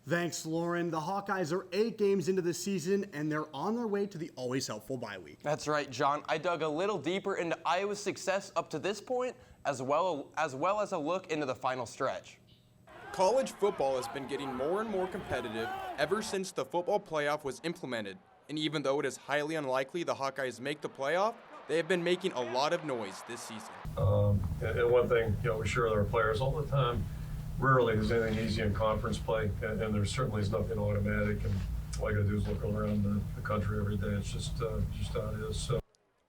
Thanks, Lauren. The Hawkeyes are 8 games into the season, and they're on their way to the always helpful bye week. That's right, John. I dug a little deeper into Iowa's success up to this point, as well as a look into the final stretch. College football has been getting more and more competitive ever since the football playoff was implemented. And even though it is highly unlikely the Hawkeyes make the playoff, they have been making a lot of noise this season. And one thing, we share with our players all the time, rarely is anything easy in conference play, and there certainly is nothing automatic, and all you gotta do is look around the country every day. It's just how it is. So.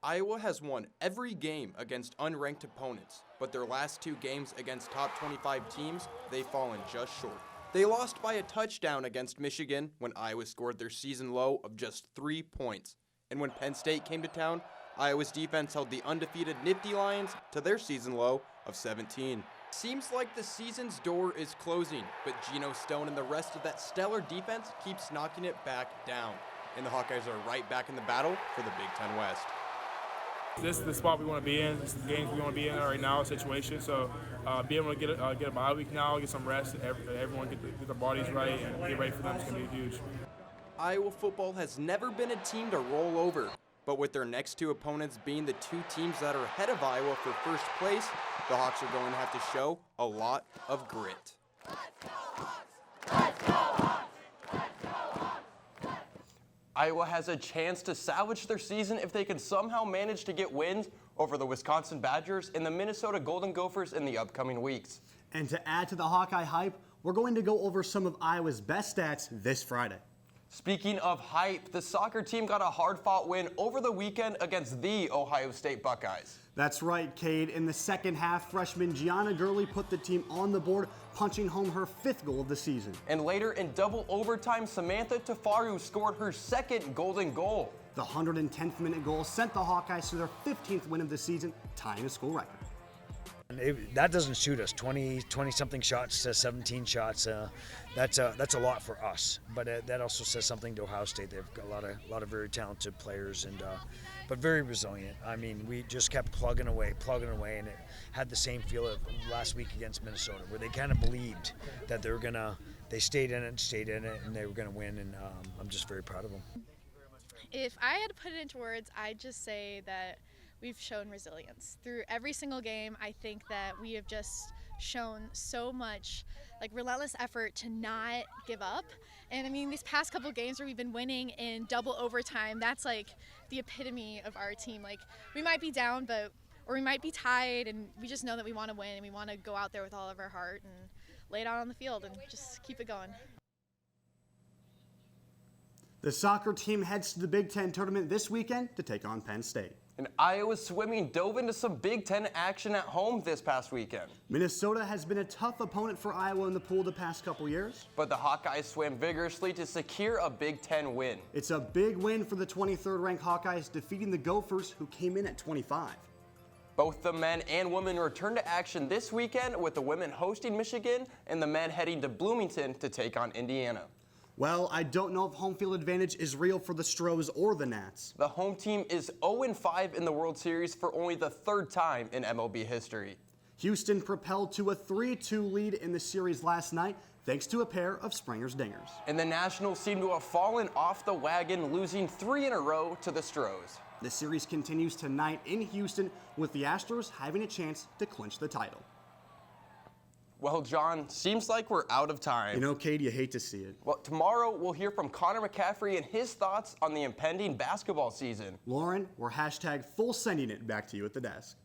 Iowa has won every game against unranked opponents, but their last 2 games against top 25 teams, they've fallen just short. They lost by a touchdown against Michigan when Iowa scored their season low of just 3 points. And when Penn State came to town, Iowa's defense held the undefeated Nittany Lions to their season low of 17. Seems like the season's door is closing, but Geno Stone and the rest of that stellar defense keeps knocking it back down. And the Hawkeyes are right back in the battle for the Big Ten West. This is the spot we want to be in. This is the games we want to be in right now, situation. So being able to get a bye week now, get some rest, everyone get their bodies right and get ready for them is going to be huge. Iowa football has never been a team to roll over, but with their next 2 opponents being the 2 teams that are ahead of Iowa for first place, the Hawks are going to have to show a lot of grit. Iowa has a chance to salvage their season if they can somehow manage to get wins over the Wisconsin Badgers and the Minnesota Golden Gophers in the upcoming weeks. And to add to the Hawkeye hype, we're going to go over some of Iowa's best stats this Friday. Speaking of hype, the soccer team got a hard-fought win over the weekend against the Ohio State Buckeyes. That's right, Cade. In the second half, freshman Gianna Gurley put the team on the board, punching home her 5th goal of the season. And later in double overtime, Samantha Tafaru scored her 2nd golden goal. The 110th minute goal sent the Hawkeyes to their 15th win of the season, tying a school record. That doesn't suit us. 20-something shots to 17 shots. That's a lot for us. But that also says something to Ohio State. They've got a lot of very talented players, and but very resilient. I mean, we just kept plugging away, and it had the same feel of last week against Minnesota, where they kind of believed that they stayed in it, and they were gonna win. And I'm just very proud of them. If I had to put it into words, I'd just say that we've shown resilience through every single game. I think that we have just shown so much relentless effort to not give up. And I mean, these past couple games where we've been winning in double overtime, that's the epitome of our team. We might be down, or we might be tied, and we just know that we want to win, and we want to go out there with all of our heart and lay it out on the field and just keep it going. The soccer team heads to the Big Ten tournament this weekend to take on Penn State. And Iowa swimming dove into some Big Ten action at home this past weekend. Minnesota has been a tough opponent for Iowa in the pool the past couple years. But the Hawkeyes swam vigorously to secure a Big Ten win. It's a big win for the 23rd ranked Hawkeyes, defeating the Gophers, who came in at 25. Both the men and women return to action this weekend, with the women hosting Michigan and the men heading to Bloomington to take on Indiana. Well, I don't know if home field advantage is real for the Stros or the Nats. The home team is 0-5 in the World Series for only the 3rd time in MLB history. Houston propelled to a 3-2 lead in the series last night, thanks to a pair of Springer's dingers. And the Nationals seem to have fallen off the wagon, losing 3 in a row to the Stros. The series continues tonight in Houston, with the Astros having a chance to clinch the title. Well, John, seems like we're out of time. You know, Cade, you hate to see it. Well, tomorrow we'll hear from Connor McCaffrey and his thoughts on the impending basketball season. Lauren, we're #full sending it back to you at the desk.